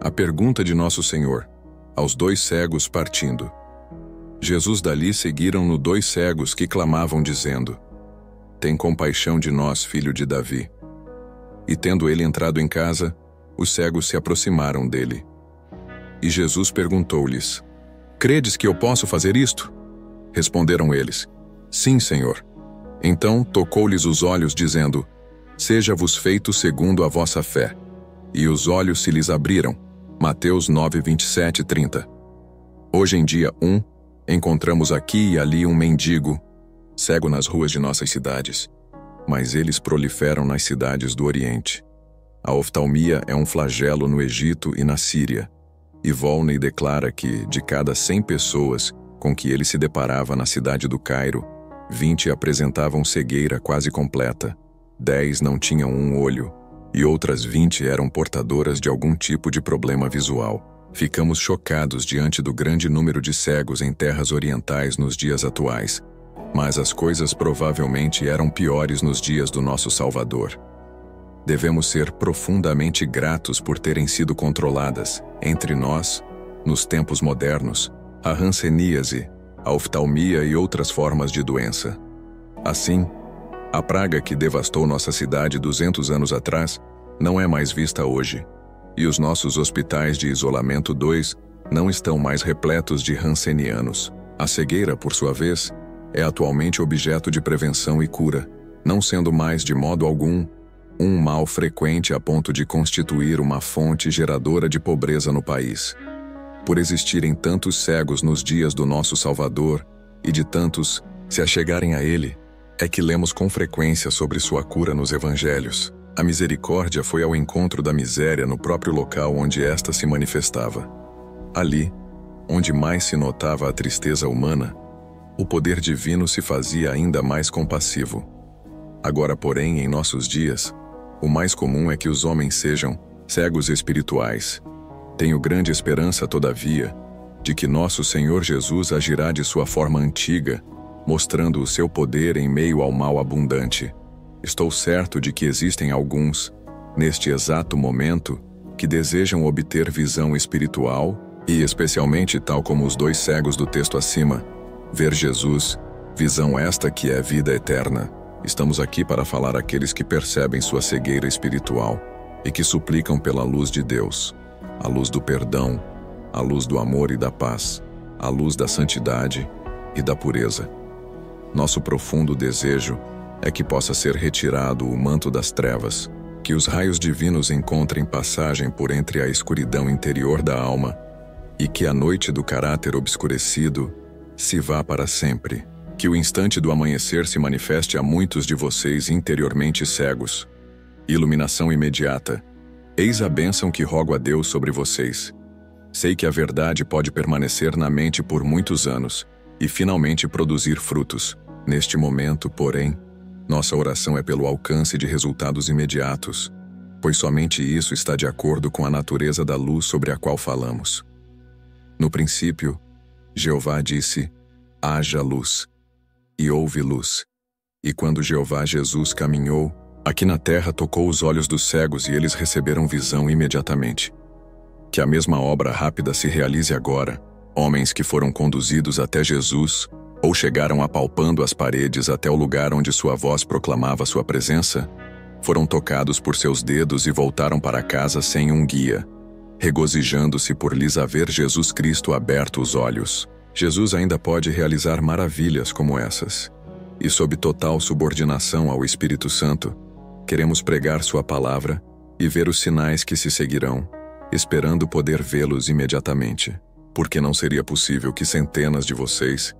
A pergunta de Nosso Senhor, aos 2 cegos partindo. Jesus dali seguiram-no 2 cegos que clamavam dizendo: Tem compaixão de nós, filho de Davi. E tendo ele entrado em casa, os cegos se aproximaram dele. E Jesus perguntou-lhes: Credes que eu posso fazer isto? Responderam eles: Sim, Senhor. Então tocou-lhes os olhos, dizendo: Seja-vos feito segundo a vossa fé. E os olhos se lhes abriram. Mateus 9, 27 e 30. Hoje em dia, encontramos aqui e ali um mendigo, cego nas ruas de nossas cidades. Mas eles proliferam nas cidades do Oriente. A oftalmia é um flagelo no Egito e na Síria. E Volney declara que, de cada 100 pessoas com que ele se deparava na cidade do Cairo, 20 apresentavam cegueira quase completa, 10 não tinham um olho, e outras 20 eram portadoras de algum tipo de problema visual. Ficamos chocados diante do grande número de cegos em terras orientais nos dias atuais, mas as coisas provavelmente eram piores nos dias do nosso Salvador. Devemos ser profundamente gratos por terem sido controladas, entre nós, nos tempos modernos, a hanseníase, a oftalmia e outras formas de doença. Assim, a praga que devastou nossa cidade 200 anos atrás não é mais vista hoje, e os nossos hospitais de isolamento 2 não estão mais repletos de hansenianos. A cegueira, por sua vez, é atualmente objeto de prevenção e cura, não sendo mais de modo algum um mal frequente a ponto de constituir uma fonte geradora de pobreza no país. Por existirem tantos cegos nos dias do nosso Salvador e de tantos se achegarem a ele, é que lemos com frequência sobre sua cura nos evangelhos. A misericórdia foi ao encontro da miséria no próprio local onde esta se manifestava. Ali, onde mais se notava a tristeza humana, o poder divino se fazia ainda mais compassivo. Agora, porém, em nossos dias, o mais comum é que os homens sejam cegos espirituais. Tenho grande esperança, todavia, de que nosso Senhor Jesus agirá de sua forma antiga, mostrando o seu poder em meio ao mal abundante. Estou certo de que existem alguns, neste exato momento, que desejam obter visão espiritual e, especialmente tal como os 2 cegos do texto acima, ver Jesus, visão esta que é vida eterna. Estamos aqui para falar àqueles que percebem sua cegueira espiritual e que suplicam pela luz de Deus, a luz do perdão, a luz do amor e da paz, a luz da santidade e da pureza. Nosso profundo desejo é que possa ser retirado o manto das trevas, que os raios divinos encontrem passagem por entre a escuridão interior da alma e que a noite do caráter obscurecido se vá para sempre. Que o instante do amanhecer se manifeste a muitos de vocês interiormente cegos. Iluminação imediata. Eis a bênção que rogo a Deus sobre vocês. Sei que a verdade pode permanecer na mente por muitos anos e finalmente produzir frutos. Neste momento, porém, nossa oração é pelo alcance de resultados imediatos, pois somente isso está de acordo com a natureza da luz sobre a qual falamos. No princípio, Jeová disse: haja luz, e houve luz. E quando Jeová Jesus caminhou, aqui na terra tocou os olhos dos cegos e eles receberam visão imediatamente. Que a mesma obra rápida se realize agora. Homens que foram conduzidos até Jesus, ou chegaram apalpando as paredes até o lugar onde sua voz proclamava sua presença, foram tocados por seus dedos e voltaram para casa sem um guia, regozijando-se por lhes haver Jesus Cristo aberto os olhos. Jesus ainda pode realizar maravilhas como essas. E sob total subordinação ao Espírito Santo, queremos pregar sua palavra e ver os sinais que se seguirão, esperando poder vê-los imediatamente. Porque não seria possível que centenas de vocês,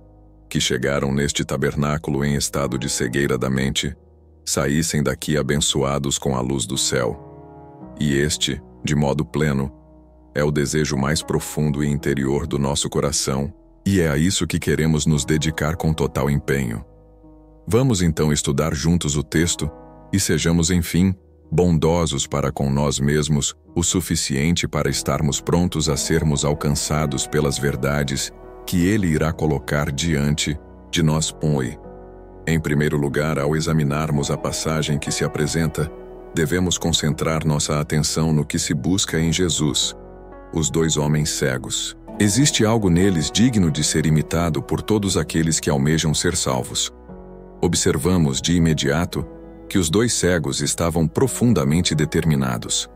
que chegaram neste tabernáculo em estado de cegueira da mente, saíssem daqui abençoados com a luz do céu. E este, de modo pleno, é o desejo mais profundo e interior do nosso coração, e é a isso que queremos nos dedicar com total empenho. Vamos então estudar juntos o texto, e sejamos, enfim, bondosos para com nós mesmos, o suficiente para estarmos prontos a sermos alcançados pelas verdades que Ele irá colocar diante de nós. Em primeiro lugar, ao examinarmos a passagem que se apresenta, devemos concentrar nossa atenção no que se busca em Jesus, os 2 homens cegos. Existe algo neles digno de ser imitado por todos aqueles que almejam ser salvos. Observamos de imediato que os 2 cegos estavam profundamente determinados.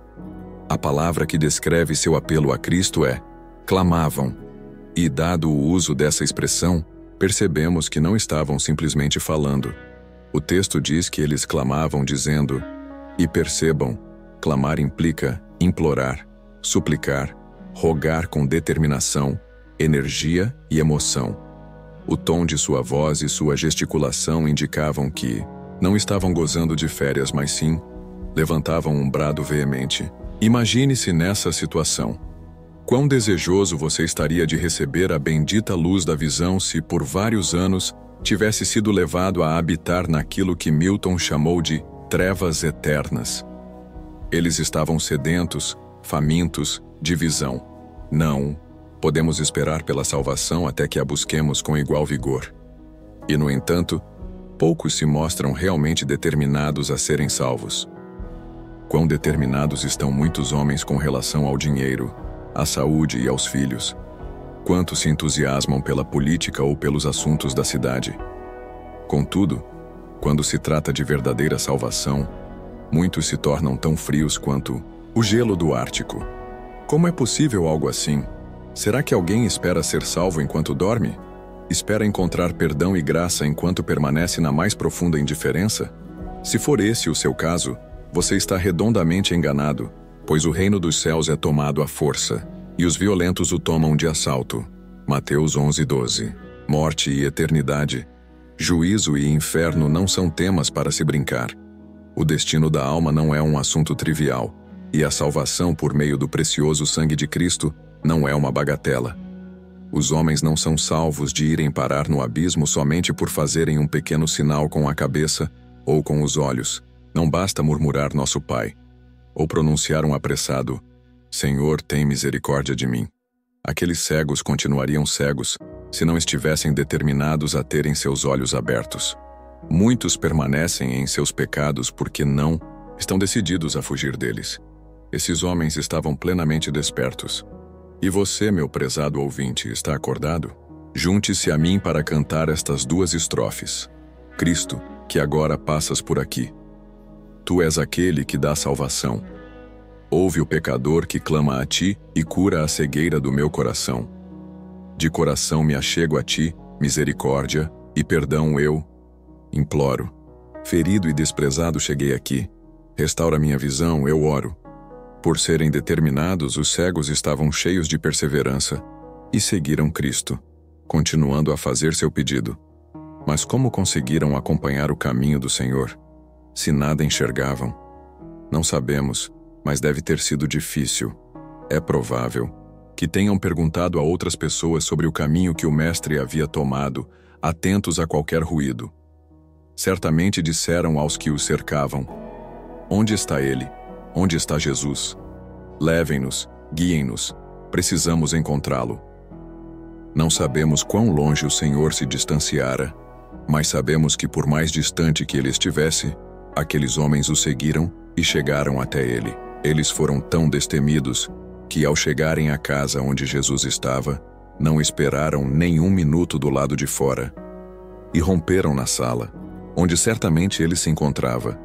A palavra que descreve seu apelo a Cristo é clamavam, e dado o uso dessa expressão, percebemos que não estavam simplesmente falando. O texto diz que eles clamavam dizendo, e percebam, clamar implica implorar, suplicar, rogar com determinação, energia e emoção. O tom de sua voz e sua gesticulação indicavam que não estavam gozando de férias, mas sim levantavam um brado veemente. Imagine-se nessa situação. Quão desejoso você estaria de receber a bendita luz da visão se, por vários anos, tivesse sido levado a habitar naquilo que Milton chamou de trevas eternas. Eles estavam sedentos, famintos, de visão. Não podemos esperar pela salvação até que a busquemos com igual vigor. E, no entanto, poucos se mostram realmente determinados a serem salvos. Quão determinados estão muitos homens com relação ao dinheiro, à saúde e aos filhos. Quantos se entusiasmam pela política ou pelos assuntos da cidade. Contudo, quando se trata de verdadeira salvação, muitos se tornam tão frios quanto o gelo do Ártico. Como é possível algo assim? Será que alguém espera ser salvo enquanto dorme? Espera encontrar perdão e graça enquanto permanece na mais profunda indiferença? Se for esse o seu caso, você está redondamente enganado, pois o reino dos céus é tomado à força, e os violentos o tomam de assalto. Mateus 11:12. Morte e eternidade, juízo e inferno não são temas para se brincar. O destino da alma não é um assunto trivial, e a salvação por meio do precioso sangue de Cristo não é uma bagatela. Os homens não são salvos de irem parar no abismo somente por fazerem um pequeno sinal com a cabeça ou com os olhos. Não basta murmurar nosso Pai, ou pronunciar um apressado, Senhor, tem misericórdia de mim. Aqueles cegos continuariam cegos se não estivessem determinados a terem seus olhos abertos. Muitos permanecem em seus pecados porque não estão decididos a fugir deles. Esses homens estavam plenamente despertos. E você, meu prezado ouvinte, está acordado? Junte-se a mim para cantar estas 2 estrofes. Cristo, que agora passas por aqui. Tu és aquele que dá salvação. Ouve o pecador que clama a ti e cura a cegueira do meu coração. De coração me achego a ti, misericórdia e perdão eu imploro. Ferido e desprezado cheguei aqui. Restaura minha visão, eu oro. Por serem determinados, os cegos estavam cheios de perseverança e seguiram Cristo, continuando a fazer seu pedido. Mas como conseguiram acompanhar o caminho do Senhor, se nada enxergavam? Não sabemos, mas deve ter sido difícil. É provável que tenham perguntado a outras pessoas sobre o caminho que o Mestre havia tomado, atentos a qualquer ruído. Certamente disseram aos que o cercavam: Onde está ele? Onde está Jesus? Levem-nos, guiem-nos, precisamos encontrá-lo. Não sabemos quão longe o Senhor se distanciara, mas sabemos que por mais distante que ele estivesse, aqueles homens o seguiram e chegaram até ele. Eles foram tão destemidos que, ao chegarem à casa onde Jesus estava, não esperaram nem um minuto do lado de fora e romperam na sala, onde certamente ele se encontrava.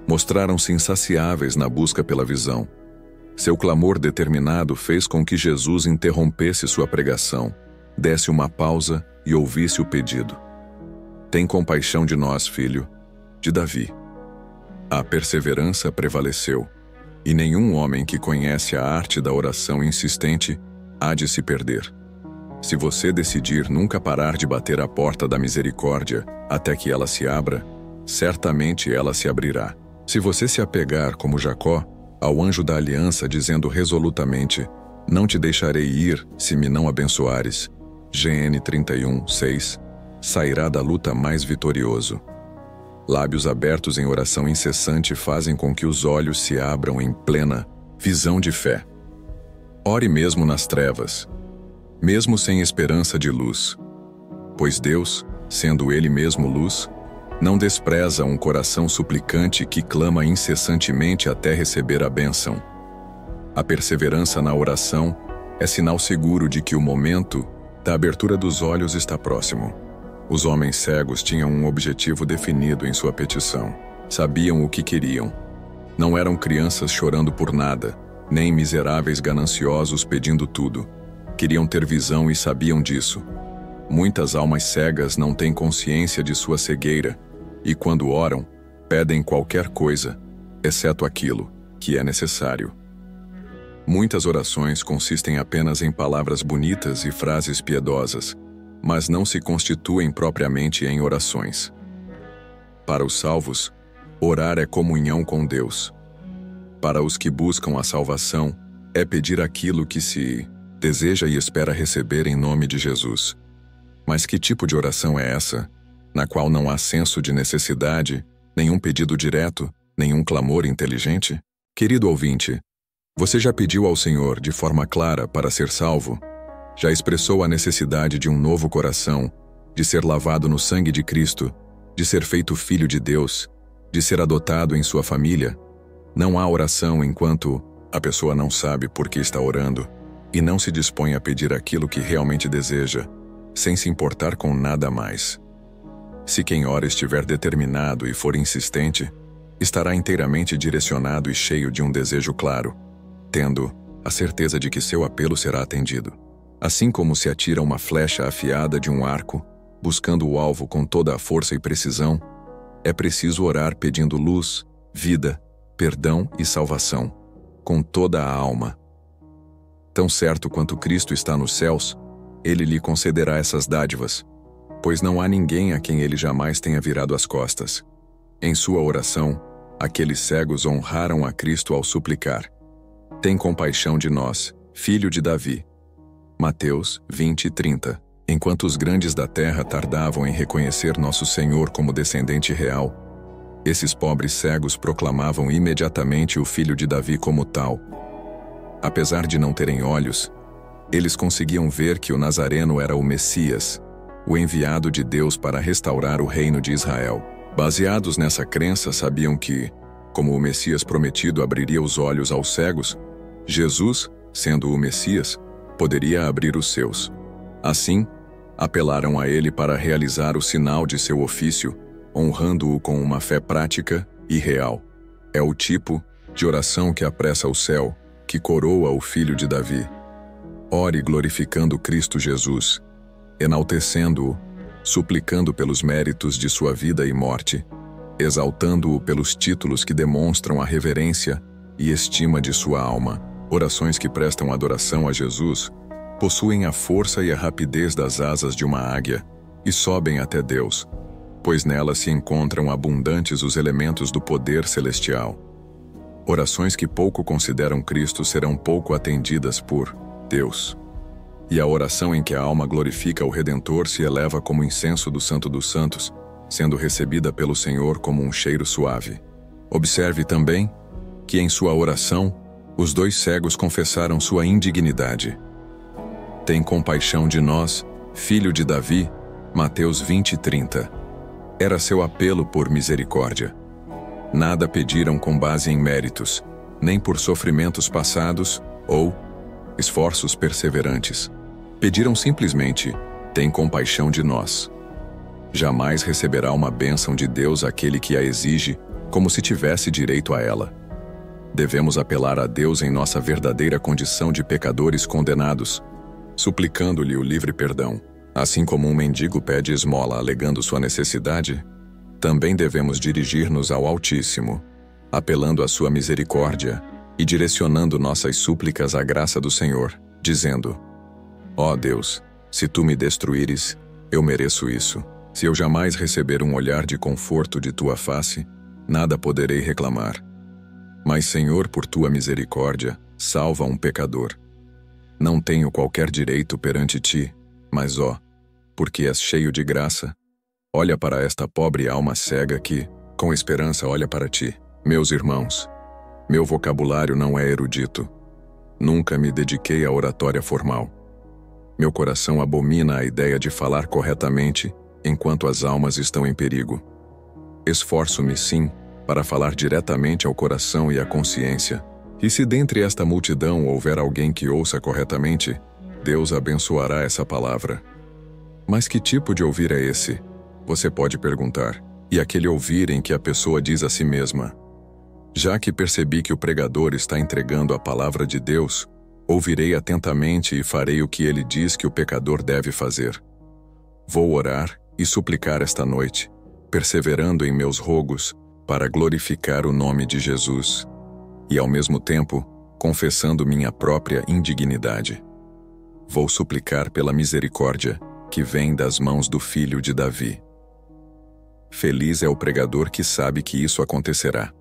Mostraram-se insaciáveis na busca pela visão. Seu clamor determinado fez com que Jesus interrompesse sua pregação, desse uma pausa e ouvisse o pedido. Tem compaixão de nós, filho de Davi. A perseverança prevaleceu, e nenhum homem que conhece a arte da oração insistente há de se perder. Se você decidir nunca parar de bater a porta da misericórdia até que ela se abra, certamente ela se abrirá. Se você se apegar, como Jacó, ao anjo da aliança, dizendo resolutamente: Não te deixarei ir se me não abençoares, GN 31:6, sairá da luta mais vitorioso. Lábios abertos em oração incessante fazem com que os olhos se abram em plena visão de fé. Ore mesmo nas trevas, mesmo sem esperança de luz, pois Deus, sendo Ele mesmo luz, não despreza um coração suplicante que clama incessantemente até receber a bênção. A perseverança na oração É sinal seguro de que o momento da abertura dos olhos está próximo. Os homens cegos tinham um objetivo definido em sua petição. Sabiam o que queriam. Não eram crianças chorando por nada, nem miseráveis gananciosos pedindo tudo. Queriam ter visão e sabiam disso. Muitas almas cegas não têm consciência de sua cegueira e, quando oram, pedem qualquer coisa, exceto aquilo que é necessário. Muitas orações consistem apenas em palavras bonitas e frases piedosas, mas não se constituem propriamente em orações. Para os salvos, orar é comunhão com Deus. Para os que buscam a salvação, é pedir aquilo que se deseja e espera receber em nome de Jesus. Mas que tipo de oração é essa, na qual não há senso de necessidade, nenhum pedido direto, nenhum clamor inteligente? Querido ouvinte, você já pediu ao Senhor de forma clara para ser salvo? Já expressou a necessidade de um novo coração, de ser lavado no sangue de Cristo, de ser feito filho de Deus, de ser adotado em sua família? Não há oração enquanto a pessoa não sabe por que está orando e não se dispõe a pedir aquilo que realmente deseja, sem se importar com nada mais. Se quem ora estiver determinado e for insistente, estará inteiramente direcionado e cheio de um desejo claro, tendo a certeza de que seu apelo será atendido. Assim como se atira uma flecha afiada de um arco, buscando o alvo com toda a força e precisão, é preciso orar pedindo luz, vida, perdão e salvação, com toda a alma. Tão certo quanto Cristo está nos céus, Ele lhe concederá essas dádivas, pois não há ninguém a quem Ele jamais tenha virado as costas. Em sua oração, aqueles cegos honraram a Cristo ao suplicar: tem compaixão de nós, filho de Davi. Mateus 20:30. Enquanto os grandes da terra tardavam em reconhecer nosso Senhor como descendente real, esses pobres cegos proclamavam imediatamente o filho de Davi como tal. Apesar de não terem olhos, eles conseguiam ver que o Nazareno era o Messias, o enviado de Deus para restaurar o reino de Israel. Baseados nessa crença, sabiam que, como o Messias prometido abriria os olhos aos cegos, Jesus, sendo o Messias, poderia abrir os seus. Assim, apelaram a ele para realizar o sinal de seu ofício, honrando-o com uma fé prática e real. É o tipo de oração que apressa o céu, que coroa o filho de Davi. Ore glorificando Cristo Jesus, enaltecendo-o, suplicando pelos méritos de sua vida e morte, exaltando-o pelos títulos que demonstram a reverência e estima de sua alma. Orações que prestam adoração a Jesus possuem a força e a rapidez das asas de uma águia e sobem até Deus, pois nelas se encontram abundantes os elementos do poder celestial. Orações que pouco consideram Cristo serão pouco atendidas por Deus. E a oração em que a alma glorifica o Redentor se eleva como incenso do Santo dos Santos, sendo recebida pelo Senhor como um cheiro suave. Observe também que em sua oração, os dois cegos confessaram sua indignidade. Tem compaixão de nós, filho de Davi, Mateus 20:30. Era seu apelo por misericórdia. Nada pediram com base em méritos, nem por sofrimentos passados ou esforços perseverantes. Pediram simplesmente: tem compaixão de nós. Jamais receberá uma bênção de Deus aquele que a exige, como se tivesse direito a ela. Devemos apelar a Deus em nossa verdadeira condição de pecadores condenados, suplicando-lhe o livre perdão. Assim como um mendigo pede esmola alegando sua necessidade, também devemos dirigir-nos ao Altíssimo, apelando à sua misericórdia e direcionando nossas súplicas à graça do Senhor, dizendo: ó Deus, se tu me destruíres, eu mereço isso. Se eu jamais receber um olhar de conforto de tua face, nada poderei reclamar. Mas, Senhor, por tua misericórdia, salva um pecador. Não tenho qualquer direito perante ti, mas, ó, porque és cheio de graça, olha para esta pobre alma cega que, com esperança, olha para ti. Meus irmãos, meu vocabulário não é erudito. Nunca me dediquei à oratória formal. Meu coração abomina a ideia de falar corretamente enquanto as almas estão em perigo. Esforço-me, sim, para falar diretamente ao coração e à consciência, E se dentre esta multidão houver alguém que ouça corretamente, Deus abençoará essa palavra. Mas que tipo de ouvir é esse? Você pode perguntar. E aquele ouvir em que a pessoa diz a si mesma: já que percebi que o pregador está entregando a palavra de Deus, ouvirei atentamente e farei o que ele diz que o pecador deve fazer. Vou orar e suplicar esta noite, perseverando em meus rogos, para glorificar o nome de Jesus, e ao mesmo tempo, confessando minha própria indignidade. Vou suplicar pela misericórdia que vem das mãos do filho de Davi. Feliz é o pregador que sabe que isso acontecerá.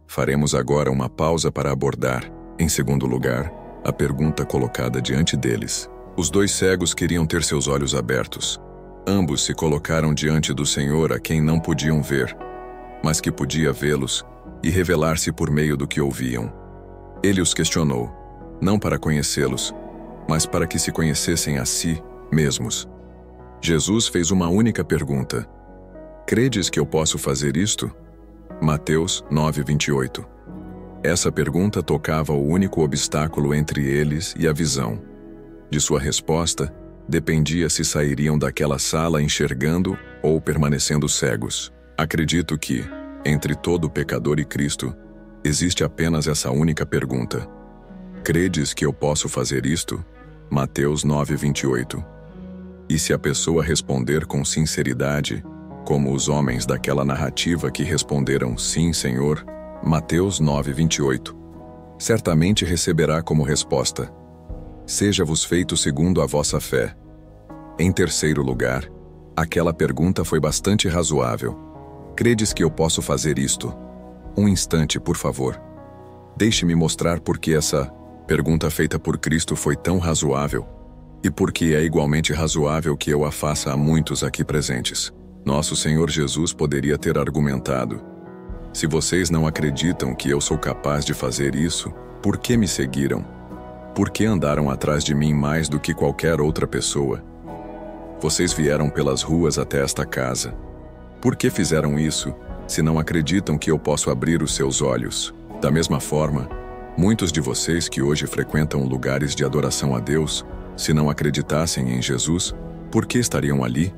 Faremos agora uma pausa para abordar, em segundo lugar, a pergunta colocada diante deles. Os 2 cegos queriam ter seus olhos abertos. Ambos se colocaram diante do Senhor a quem não podiam ver, mas que podia vê-los e revelar-se por meio do que ouviam. Ele os questionou, não para conhecê-los, mas para que se conhecessem a si mesmos. Jesus fez uma única pergunta: credes que eu posso fazer isto? Mateus 9:28. Essa pergunta tocava o único obstáculo entre eles e a visão. De sua resposta, dependia se sairiam daquela sala enxergando ou permanecendo cegos. Acredito que, entre todo pecador e Cristo, existe apenas essa única pergunta: credes que eu posso fazer isto? Mateus 9:28. E se a pessoa responder com sinceridade, como os homens daquela narrativa que responderam sim, Senhor, Mateus 9:28, certamente receberá como resposta: seja-vos feito segundo a vossa fé. Em terceiro lugar, aquela pergunta foi bastante razoável. Credes que eu posso fazer isto? Um instante, por favor. Deixe-me mostrar por que essa pergunta feita por Cristo foi tão razoável, e por que é igualmente razoável que eu a faça a muitos aqui presentes. Nosso Senhor Jesus poderia ter argumentado: se vocês não acreditam que eu sou capaz de fazer isso, por que me seguiram? Por que andaram atrás de mim mais do que qualquer outra pessoa? Vocês vieram pelas ruas até esta casa. Por que fizeram isso, se não acreditam que eu posso abrir os seus olhos? Da mesma forma, muitos de vocês que hoje frequentam lugares de adoração a Deus, se não acreditassem em Jesus, por que estariam ali?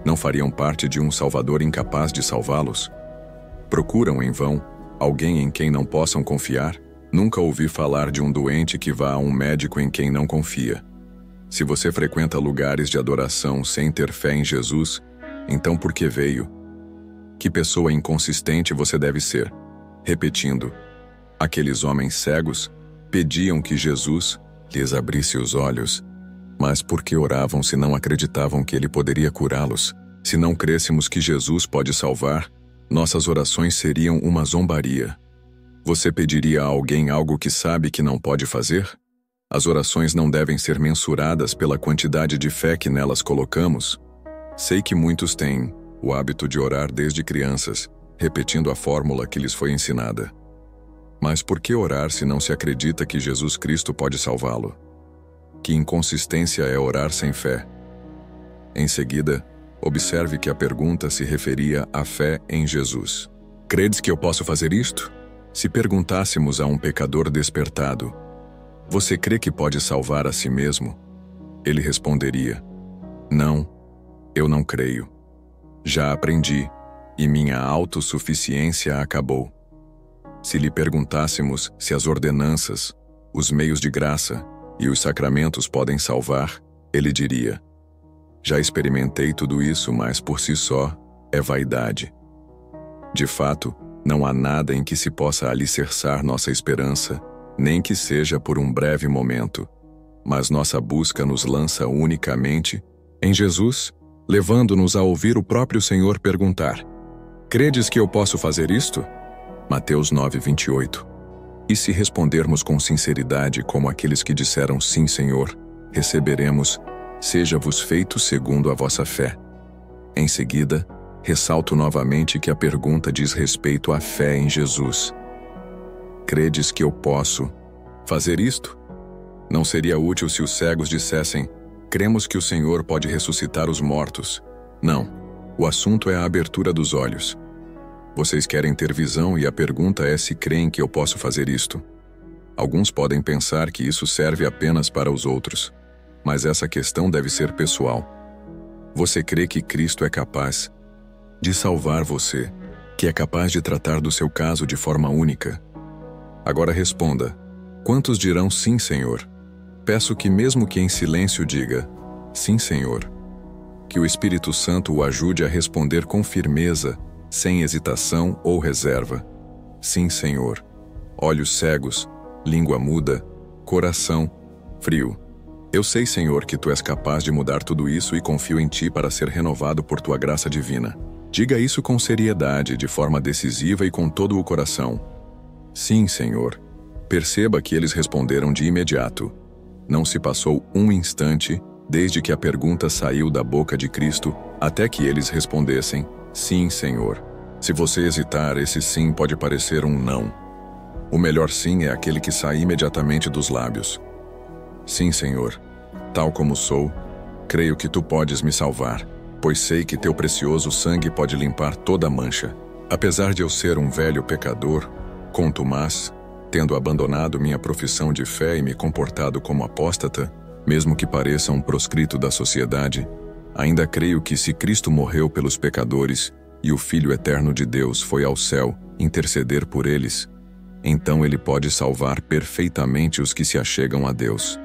Não fariam parte de um Salvador incapaz de salvá-los? Procuram em vão alguém em quem não possam confiar? Nunca ouvi falar de um doente que vá a um médico em quem não confia. Se você frequenta lugares de adoração sem ter fé em Jesus, então por que veio? Que pessoa inconsistente você deve ser. Repetindo, aqueles homens cegos pediam que Jesus lhes abrisse os olhos, mas por que oravam se não acreditavam que ele poderia curá-los? Se não crêssemos que Jesus pode salvar, nossas orações seriam uma zombaria. Você pediria a alguém algo que sabe que não pode fazer? As orações não devem ser mensuradas pela quantidade de fé que nelas colocamos. Sei que muitos têm o hábito de orar desde crianças, repetindo a fórmula que lhes foi ensinada. Mas por que orar se não se acredita que Jesus Cristo pode salvá-lo? Que inconsistência é orar sem fé? Em seguida, observe que a pergunta se referia à fé em Jesus. Credes que eu posso fazer isto? Se perguntássemos a um pecador despertado: você crê que pode salvar a si mesmo? Ele responderia: não, eu não creio. Já aprendi, e minha autossuficiência acabou. Se lhe perguntássemos se as ordenanças, os meios de graça e os sacramentos podem salvar, ele diria: já experimentei tudo isso, mas por si só é vaidade. De fato, não há nada em que se possa alicerçar nossa esperança, nem que seja por um breve momento, mas nossa busca nos lança unicamente em Jesus, levando-nos a ouvir o próprio Senhor perguntar: credes que eu posso fazer isto? Mateus 9:28. E se respondermos com sinceridade como aqueles que disseram sim, Senhor, receberemos: seja-vos feito segundo a vossa fé. Em seguida, ressalto novamente que a pergunta diz respeito à fé em Jesus. Credes que eu posso fazer isto? Não seria útil se os cegos dissessem: cremos que o Senhor pode ressuscitar os mortos. Não, o assunto é a abertura dos olhos. Vocês querem ter visão e a pergunta é se creem que eu posso fazer isto. Alguns podem pensar que isso serve apenas para os outros, mas essa questão deve ser pessoal. Você crê que Cristo é capaz de salvar você, que é capaz de tratar do seu caso de forma única? Agora responda: quantos dirão sim, Senhor? Peço que mesmo que em silêncio diga: sim, Senhor. Que o Espírito Santo o ajude a responder com firmeza, sem hesitação ou reserva. Sim, Senhor. Olhos cegos, língua muda, coração frio. Eu sei, Senhor, que Tu és capaz de mudar tudo isso e confio em Ti para ser renovado por Tua graça divina. Diga isso com seriedade, de forma decisiva e com todo o coração. Sim, Senhor. Perceba que eles responderam de imediato. Não se passou um instante desde que a pergunta saiu da boca de Cristo até que eles respondessem: sim, Senhor. Se você hesitar, esse sim pode parecer um não. O melhor sim é aquele que sai imediatamente dos lábios. Sim, Senhor. Tal como sou, creio que Tu podes me salvar, pois sei que Teu precioso sangue pode limpar toda mancha. Apesar de eu ser um velho pecador, contumaz, tendo abandonado minha profissão de fé e me comportado como apóstata, mesmo que pareça um proscrito da sociedade, ainda creio que se Cristo morreu pelos pecadores e o Filho eterno de Deus foi ao céu interceder por eles, então Ele pode salvar perfeitamente os que se achegam a Deus.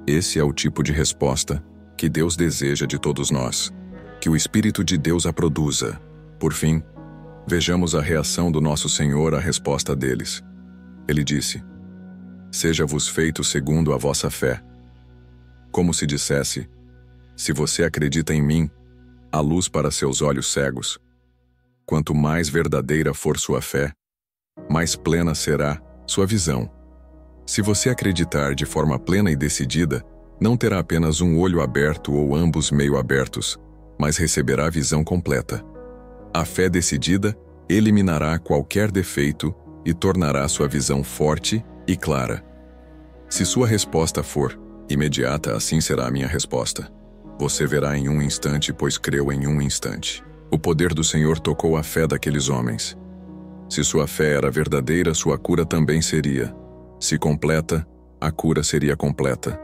Esse é o tipo de resposta que Deus deseja de todos nós, que o Espírito de Deus a produza. Por fim, vejamos a reação do nosso Senhor à resposta deles. Ele disse: seja-vos feito segundo a vossa fé. Como se dissesse: se você acredita em mim, há luz para seus olhos cegos. Quanto mais verdadeira for sua fé, mais plena será sua visão. Se você acreditar de forma plena e decidida, não terá apenas um olho aberto ou ambos meio abertos, mas receberá a visão completa. A fé decidida eliminará qualquer defeito e tornará sua visão forte e clara. Se sua resposta for imediata, assim será a minha resposta. Você verá em um instante, pois creu em um instante. O poder do Senhor tocou a fé daqueles homens. Se sua fé era verdadeira, sua cura também seria. Se completa, a cura seria completa.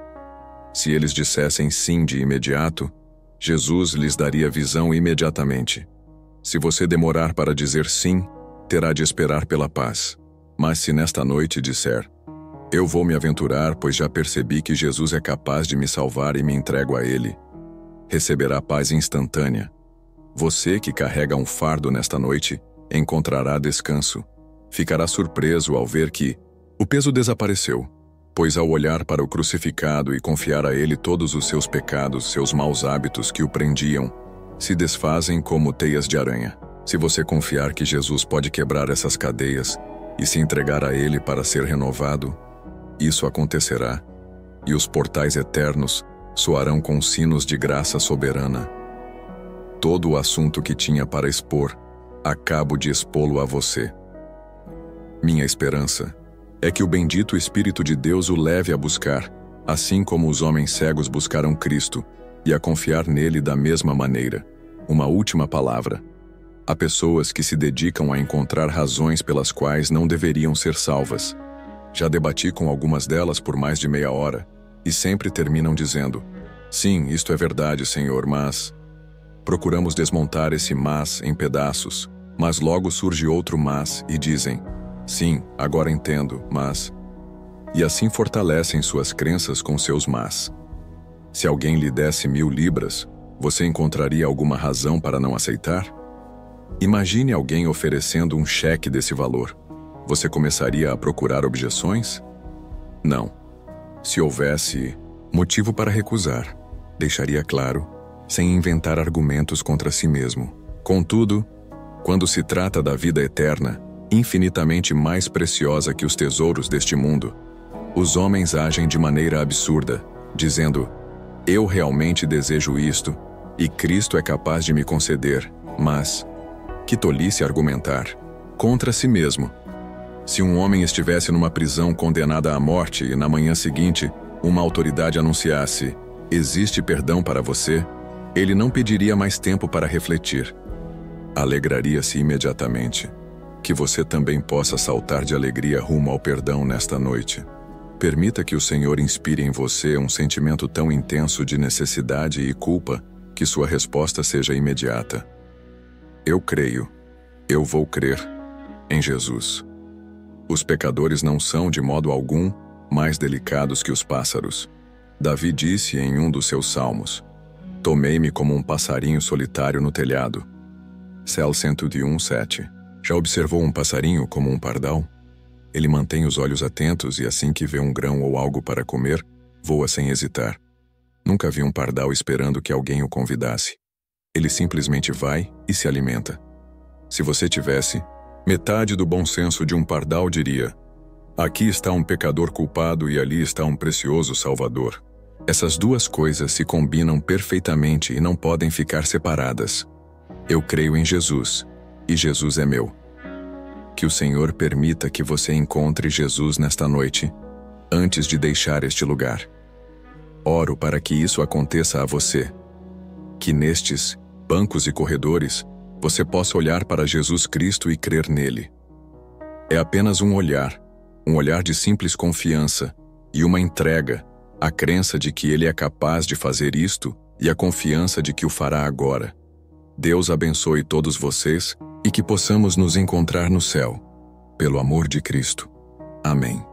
Se eles dissessem sim de imediato, Jesus lhes daria visão imediatamente. Se você demorar para dizer sim, terá de esperar pela paz. Mas se nesta noite disser: eu vou me aventurar, pois já percebi que Jesus é capaz de me salvar e me entrego a Ele, receberá paz instantânea. Você que carrega um fardo nesta noite, encontrará descanso. Ficará surpreso ao ver que o peso desapareceu, pois ao olhar para o crucificado e confiar a Ele todos os seus pecados, seus maus hábitos que o prendiam, se desfazem como teias de aranha. Se você confiar que Jesus pode quebrar essas cadeias e se entregar a Ele para ser renovado, isso acontecerá, e os portais eternos soarão com sinos de graça soberana. Todo o assunto que tinha para expor, acabo de expô-lo a você. Minha esperança é que o bendito Espírito de Deus o leve a buscar, assim como os homens cegos buscaram Cristo, e a confiar nele da mesma maneira. Uma última palavra. Há pessoas que se dedicam a encontrar razões pelas quais não deveriam ser salvas. Já debati com algumas delas por mais de meia hora, e sempre terminam dizendo: sim, isto é verdade, Senhor, mas... Procuramos desmontar esse mas em pedaços, mas logo surge outro mas e dizem: sim, agora entendo, mas... E assim fortalecem suas crenças com seus mas. Se alguém lhe desse 1000 libras, você encontraria alguma razão para não aceitar? Imagine alguém oferecendo um cheque desse valor. Você começaria a procurar objeções? Não. Se houvesse motivo para recusar, deixaria claro, sem inventar argumentos contra si mesmo. Contudo, quando se trata da vida eterna, infinitamente mais preciosa que os tesouros deste mundo, os homens agem de maneira absurda, dizendo: eu realmente desejo isto, e Cristo é capaz de me conceder, mas... Que tolice argumentar contra si mesmo. Se um homem estivesse numa prisão condenada à morte e na manhã seguinte uma autoridade anunciasse: existe perdão para você, ele não pediria mais tempo para refletir. alegraria-se imediatamente. Que você também possa saltar de alegria rumo ao perdão nesta noite. Permita que o Senhor inspire em você um sentimento tão intenso de necessidade e culpa que sua resposta seja imediata. Eu creio, eu vou crer em Jesus. Os pecadores não são, de modo algum, mais delicados que os pássaros. Davi disse em um dos seus salmos: tomei-me como um passarinho solitário no telhado. Salmo 101:7. Já observou um passarinho como um pardal? Ele mantém os olhos atentos e assim que vê um grão ou algo para comer, voa sem hesitar. Nunca vi um pardal esperando que alguém o convidasse. Ele simplesmente vai e se alimenta. Se você tivesse metade do bom senso de um pardal, diria: aqui está um pecador culpado e ali está um precioso Salvador. Essas duas coisas se combinam perfeitamente e não podem ficar separadas. Eu creio em Jesus, e Jesus é meu. Que o Senhor permita que você encontre Jesus nesta noite, antes de deixar este lugar. Oro para que isso aconteça a você. Que nestes bancos e corredores, você possa olhar para Jesus Cristo e crer nele. É apenas um olhar de simples confiança e uma entrega, a crença de que ele é capaz de fazer isto e a confiança de que o fará agora. Deus abençoe todos vocês e que possamos nos encontrar no céu. Pelo amor de Cristo. Amém.